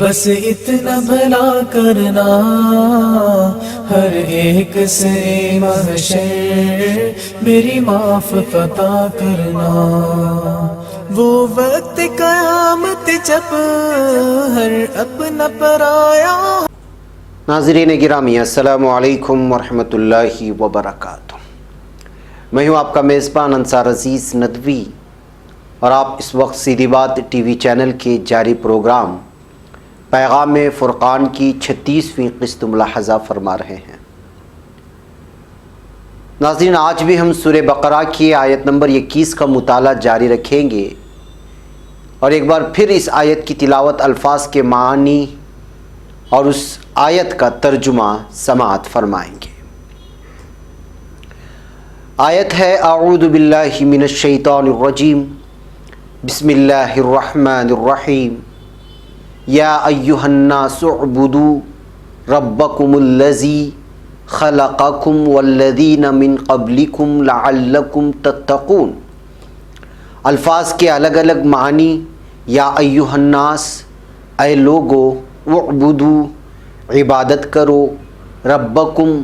بس اتنا بھلا کرنا ہر ایک سے محشر میری معاف عطا کرنا، وہ وقت قیامت جب ہر اپنا پرایا۔ ناظرین گرامی السلام علیکم ورحمۃ اللہ وبرکاتہ۔ میں ہوں آپ کا میزبان انصار عزیز ندوی، اور آپ اس وقت سیدھی بات ٹی وی چینل کے جاری پروگرام پیغام فرقان کی 36ویں قسط ملاحظہ فرما رہے ہیں۔ ناظرین، آج بھی ہم سورہ بقرہ کی آیت نمبر 21 کا مطالعہ جاری رکھیں گے، اور ایک بار پھر اس آیت کی تلاوت، الفاظ کے معانی اور اس آیت کا ترجمہ سماعت فرمائیں گے۔ آیت ہے: اعوذ باللہ من الشیطان الرجیم، بسم اللہ الرحمن الرحیم، یا ایہا الناس اعبدوا ربکم الذی خلقکم والذین من قبلکم لعلکم تتقون۔ الفاظ کے الگ الگ معنی: یا ایہا الناس، اے لوگو، اعبدوا، عبادت کرو، ربکم،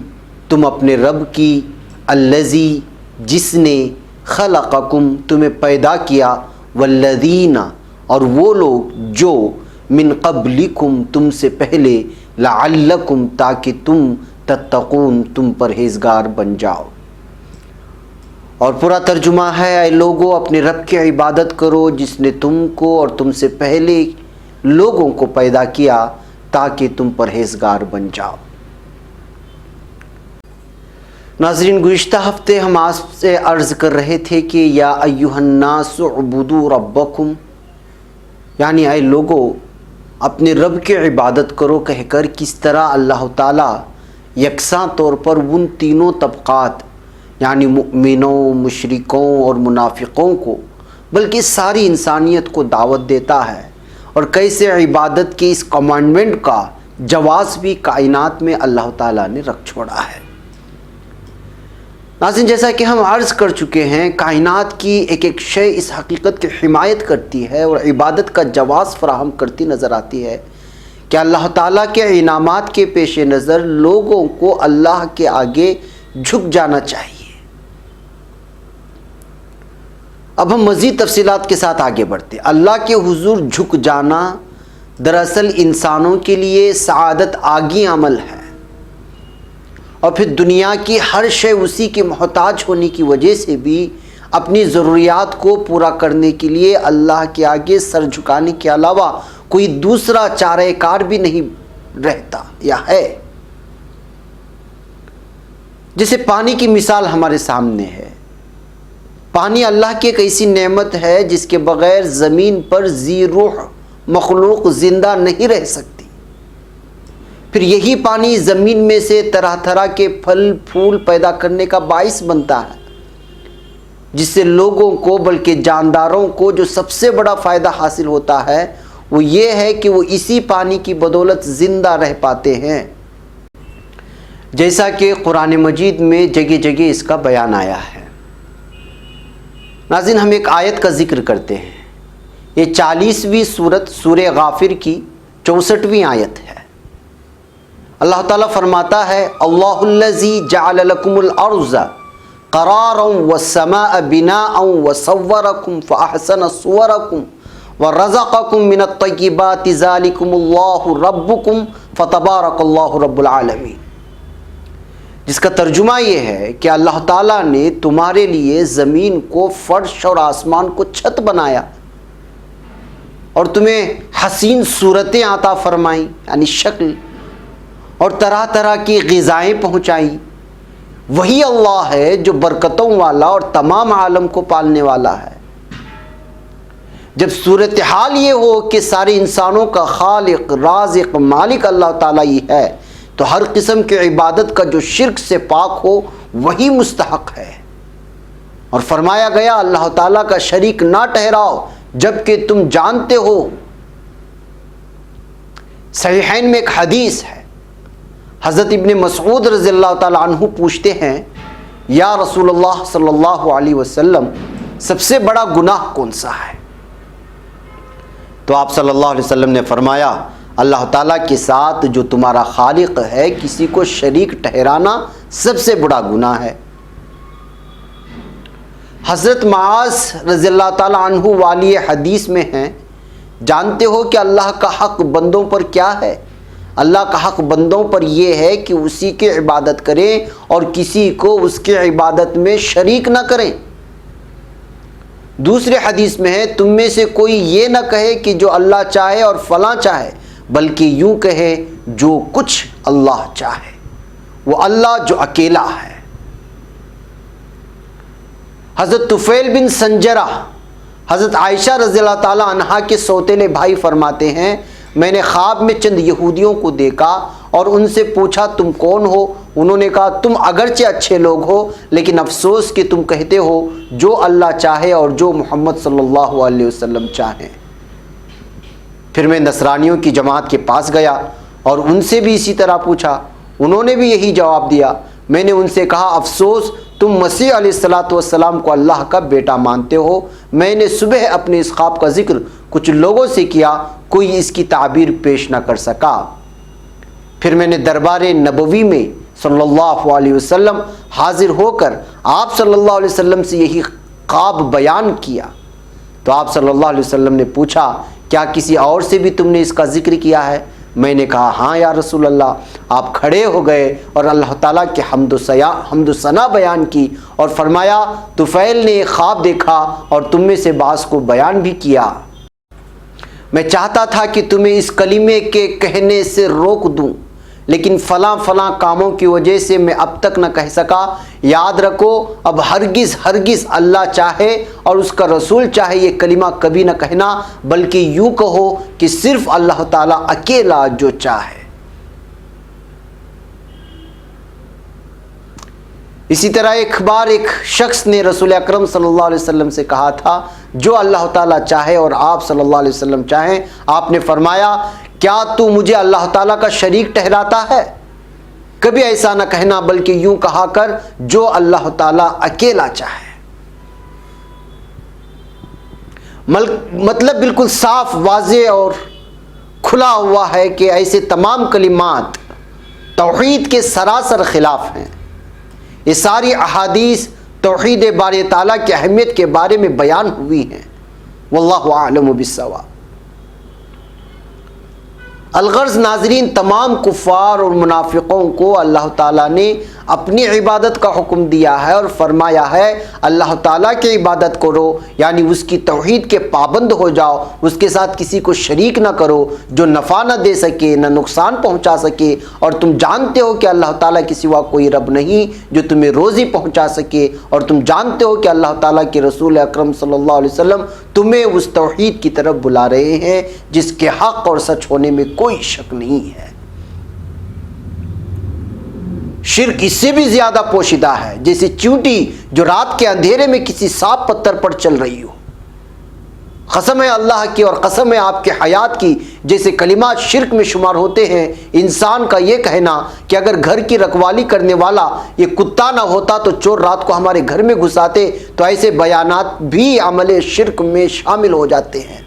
تم اپنے رب کی، الذی، جس نے، خلقکم، تمہیں پیدا کیا، والذین، اور وہ لوگ جو، من قبلکم، تم سے پہلے، لعلکم، تاکہ تم، تتقون، تم پرہیزگار بن جاؤ۔ اور پورا ترجمہ ہے: اے لوگو، اپنے رب کی عبادت کرو جس نے تم کو اور تم سے پہلے لوگوں کو پیدا کیا تاکہ تم پرہیزگار بن جاؤ۔ ناظرین، گزشتہ ہفتے ہم آپ سے عرض کر رہے تھے کہ یا ایہا الناس اعبدوا ربکم، یعنی اے لوگو، اپنے رب کی عبادت کرو کہہ کر کس طرح اللہ تعالیٰ یکساں طور پر ان تینوں طبقات، یعنی مؤمنوں، مشرکوں اور منافقوں کو، بلکہ ساری انسانیت کو دعوت دیتا ہے، اور کیسے عبادت کے اس کمانڈمنٹ کا جواز بھی کائنات میں اللہ تعالیٰ نے رکھ چھوڑا ہے۔ ناظرین، جیسا کہ ہم عرض کر چکے ہیں، کائنات کی ایک ایک شے اس حقیقت کی حمایت کرتی ہے اور عبادت کا جواز فراہم کرتی نظر آتی ہے کہ اللہ تعالیٰ کے انعامات کے پیش نظر لوگوں کو اللہ کے آگے جھک جانا چاہیے۔ اب ہم مزید تفصیلات کے ساتھ آگے بڑھتے ہیں۔ اللہ کے حضور جھک جانا دراصل انسانوں کے لیے سعادت آگی عمل ہے، اور پھر دنیا کی ہر شے اسی کے محتاج ہونے کی وجہ سے بھی اپنی ضروریات کو پورا کرنے کے لیے اللہ کے آگے سر جھکانے کے علاوہ کوئی دوسرا چارہ کار بھی نہیں رہتا یا ہے۔ جیسے پانی کی مثال ہمارے سامنے ہے۔ پانی اللہ کی ایک ایسی نعمت ہے جس کے بغیر زمین پر ذی روح مخلوق زندہ نہیں رہ سکتی۔ پھر یہی پانی زمین میں سے طرح طرح کے پھل پھول پیدا کرنے کا باعث بنتا ہے، جس سے لوگوں کو بلکہ جانداروں کو جو سب سے بڑا فائدہ حاصل ہوتا ہے وہ یہ ہے کہ وہ اسی پانی کی بدولت زندہ رہ پاتے ہیں، جیسا کہ قرآن مجید میں جگہ جگہ اس کا بیان آیا ہے۔ ناظرین، ہم ایک آیت کا ذکر کرتے ہیں۔ یہ 40ویں سورت سورہ غافر کی 64ویں آیت ہے۔ اللہ تعالیٰ فرماتا ہے: اللہ الذی جعل لکم الارض قرارا والسماء بناء وصورکم فاحسن صورکم ورزقکم من الطیبات ذالکم اللہ ربکم فتبارک اللہ رب العالمین، جس کا ترجمہ یہ ہے کہ اللہ تعالیٰ نے تمہارے لیے زمین کو فرش اور آسمان کو چھت بنایا، اور تمہیں حسین صورتیں عطا فرمائیں، یعنی شکل، اور طرح طرح کی غذائیں پہنچائیں۔ وہی اللہ ہے جو برکتوں والا اور تمام عالم کو پالنے والا ہے۔ جب صورتحال یہ ہو کہ سارے انسانوں کا خالق، رازق، مالک اللہ تعالیٰ ہی ہے، تو ہر قسم کی عبادت کا جو شرک سے پاک ہو وہی مستحق ہے۔ اور فرمایا گیا: اللہ تعالیٰ کا شریک نہ ٹھہراؤ جبکہ تم جانتے ہو۔ صحیحین میں ایک حدیث ہے، حضرت ابن مسعود رضی اللہ تعالیٰ عنہ پوچھتے ہیں: یا رسول اللہ صلی اللہ علیہ وسلم، سب سے بڑا گناہ کون سا ہے؟ تو آپ صلی اللہ علیہ وسلم نے فرمایا: اللہ تعالیٰ کے ساتھ جو تمہارا خالق ہے کسی کو شریک ٹھہرانا سب سے بڑا گناہ ہے۔ حضرت معاذ رضی اللہ تعالیٰ عنہ والی حدیث میں ہیں، جانتے ہو کہ اللہ کا حق بندوں پر کیا ہے؟ اللہ کا حق بندوں پر یہ ہے کہ اسی کی عبادت کریں اور کسی کو اس کی عبادت میں شریک نہ کریں۔ دوسرے حدیث میں ہے، تم میں سے کوئی یہ نہ کہے کہ جو اللہ چاہے اور فلاں چاہے، بلکہ یوں کہے جو کچھ اللہ چاہے، وہ اللہ جو اکیلا ہے۔ حضرت طفیل بن سنجرہ حضرت عائشہ رضی اللہ تعالی عنہا کے سوتیلے بھائی فرماتے ہیں، میں نے خواب میں چند یہودیوں کو دیکھا اور ان سے پوچھا تم کون ہو؟ انہوں نے کہا تم اگرچہ اچھے لوگ ہو لیکن افسوس کہ تم کہتے ہو جو اللہ چاہے اور جو محمد صلی اللہ علیہ وسلم چاہیں۔ پھر میں نصرانیوں کی جماعت کے پاس گیا اور ان سے بھی اسی طرح پوچھا، انہوں نے بھی یہی جواب دیا۔ میں نے ان سے کہا افسوس تم مسیح علیہ الصلاۃ والسلام کو اللہ کا بیٹا مانتے ہو۔ میں نے صبح اپنے اس خواب کا ذکر کچھ لوگوں سے کیا، کوئی اس کی تعبیر پیش نہ کر سکا۔ پھر میں نے دربار نبوی میں صلی اللہ علیہ وسلم حاضر ہو کر آپ صلی اللہ علیہ وسلم سے یہی خواب بیان کیا تو آپ صلی اللہ علیہ وسلم نے پوچھا کیا کسی اور سے بھی تم نے اس کا ذکر کیا ہے؟ میں نے کہا ہاں یا رسول اللہ۔ آپ کھڑے ہو گئے اور اللہ تعالیٰ کے حمد و ثنا بیان کی اور فرمایا طفیل نے ایک خواب دیکھا اور تم میں سے بعض کو بیان بھی کیا۔ میں چاہتا تھا کہ تمہیں اس کلمے کے کہنے سے روک دوں لیکن فلاں فلاں کاموں کی وجہ سے میں اب تک نہ کہہ سکا۔ یاد رکھو اب ہرگز ہرگز اللہ چاہے اور اس کا رسول چاہے یہ کلمہ کبھی نہ کہنا، بلکہ یوں کہو کہ صرف اللہ تعالیٰ اکیلا جو چاہے۔ اسی طرح ایک بار ایک شخص نے رسول اکرم صلی اللہ علیہ وسلم سے کہا تھا جو اللہ تعالیٰ چاہے اور آپ صلی اللہ علیہ وسلم چاہیں۔ آپ نے فرمایا کیا تو مجھے اللہ تعالیٰ کا شریک ٹھہراتا ہے؟ کبھی ایسا نہ کہنا بلکہ یوں کہا کر جو اللہ تعالیٰ اکیلا چاہے۔ مطلب بالکل صاف واضح اور کھلا ہوا ہے کہ ایسے تمام کلمات توحید کے سراسر خلاف ہیں۔ یہ ساری احادیث توحید باری تعالیٰ کی اہمیت کے بارے میں بیان ہوئی ہیں۔ واللہ اعلم بالصواب۔ الغرض ناظرین، تمام کفار اور منافقوں کو اللہ تعالیٰ نے اپنی عبادت کا حکم دیا ہے اور فرمایا ہے اللہ تعالیٰ کی عبادت کرو، یعنی اس کی توحید کے پابند ہو جاؤ، اس کے ساتھ کسی کو شریک نہ کرو جو نفع نہ دے سکے نہ نقصان پہنچا سکے، اور تم جانتے ہو کہ اللہ تعالیٰ کے سوا کوئی رب نہیں جو تمہیں روزی پہنچا سکے، اور تم جانتے ہو کہ اللہ تعالیٰ کے رسول اکرم صلی اللہ علیہ وسلم تمہیں اس توحید کی طرف بلا رہے ہیں جس کے حق اور سچ ہونے میں کوئی شک نہیں ہے۔ شرک اس سے بھی زیادہ پوشیدہ ہے، جیسے چیونٹی جو رات کے اندھیرے میں کسی صاف پتھر پر چل رہی ہو۔ قسم ہے اللہ کی اور قسم ہے آپ کے حیات کی، جیسے کلمات شرک میں شمار ہوتے ہیں۔ انسان کا یہ کہنا کہ اگر گھر کی رکھوالی کرنے والا یہ کتا نہ ہوتا تو چور رات کو ہمارے گھر میں گھس آتے، تو ایسے بیانات بھی عمل شرک میں شامل ہو جاتے ہیں،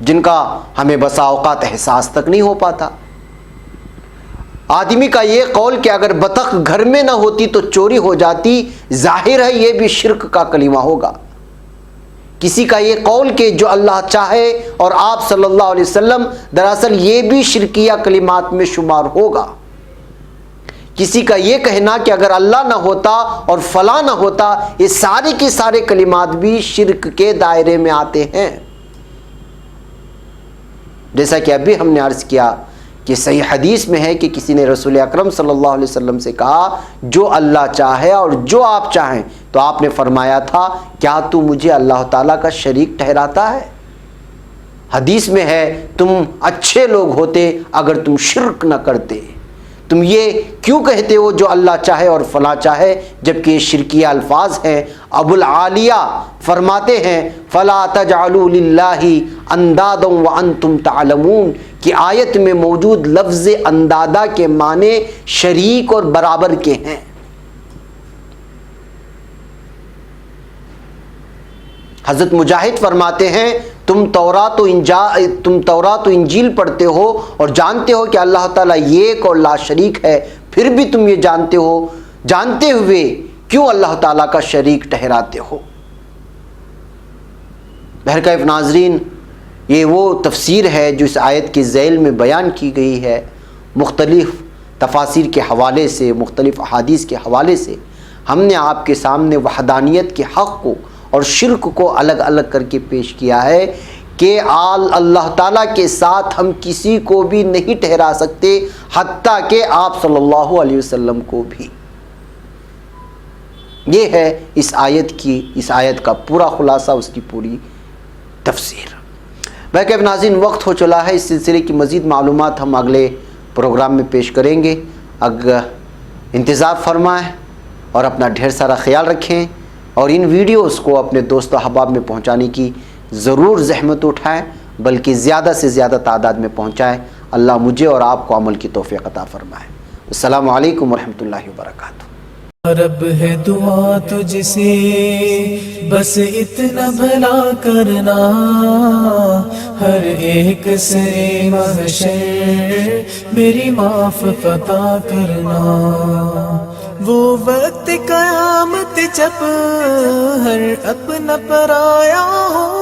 جن کا ہمیں بسا اوقات احساس تک نہیں ہو پاتا۔ آدمی کا یہ قول کہ اگر بطخ گھر میں نہ ہوتی تو چوری ہو جاتی، ظاہر ہے یہ بھی شرک کا کلمہ ہوگا۔ کسی کا یہ قول کہ جو اللہ چاہے اور آپ صلی اللہ علیہ وسلم، دراصل یہ بھی شرکیہ کلمات میں شمار ہوگا۔ کسی کا یہ کہنا کہ اگر اللہ نہ ہوتا اور فلاں نہ ہوتا، یہ سارے کے سارے کلمات بھی شرک کے دائرے میں آتے ہیں۔ جیسا کہ ابھی ہم نے عرض کیا کہ صحیح حدیث میں ہے کہ کسی نے رسول اکرم صلی اللہ علیہ وسلم سے کہا جو اللہ چاہے اور جو آپ چاہیں، تو آپ نے فرمایا تھا کیا تو مجھے اللہ تعالیٰ کا شریک ٹھہراتا ہے؟ حدیث میں ہے تم اچھے لوگ ہوتے اگر تم شرک نہ کرتے۔ تم یہ کیوں کہتے ہو جو اللہ چاہے اور فلاں چاہے، جبکہ یہ شرکیہ الفاظ ہیں۔ ابو العالیہ فرماتے ہیں فلا تجعلوا للہ اندادا وانتم تعلمون، کہ آیت میں موجود لفظ اندادہ کے معنی شریک اور برابر کے ہیں۔ حضرت مجاہد فرماتے ہیں تم تورات و انجیل پڑھتے ہو اور جانتے ہو کہ اللہ تعالیٰ ایک اور لا شریک ہے، پھر بھی تم یہ جانتے ہوئے کیوں اللہ تعالیٰ کا شریک ٹھہراتے ہو؟ بہرکیف ناظرین، یہ وہ تفسیر ہے جو اس آیت کے ذیل میں بیان کی گئی ہے، مختلف تفاسیر کے حوالے سے، مختلف احادیث کے حوالے سے ہم نے آپ کے سامنے وحدانیت کے حق کو اور شرک کو الگ الگ کر کے پیش کیا ہے کہ اللہ تعالیٰ کے ساتھ ہم کسی کو بھی نہیں ٹھہرا سکتے، حتیٰ کہ آپ صلی اللہ علیہ وسلم کو بھی۔ یہ ہے اس آیت کا پورا خلاصہ، اس کی پوری تفسیر۔ بہرکیف ناظرین، وقت ہو چلا ہے، اس سلسلے کی مزید معلومات ہم اگلے پروگرام میں پیش کریں گے۔ انتظار فرمائیں اور اپنا ڈھیر سارا خیال رکھیں، اور ان ویڈیوز کو اپنے دوست و احباب میں پہنچانے کی ضرور زحمت اٹھائیں، بلکہ زیادہ سے زیادہ تعداد میں پہنچائیں۔ اللہ مجھے اور آپ کو عمل کی توفیق عطا فرمائے۔ السلام علیکم ورحمۃ اللہ وبرکاتہ۔ رب ہے دعا تجھ سے بس اتنا بھلا کرنا، ہر ایک سے محشر میری معاف عطا کرنا۔ وہ وقت قیامت جب ہر اپنا پرایا ہو،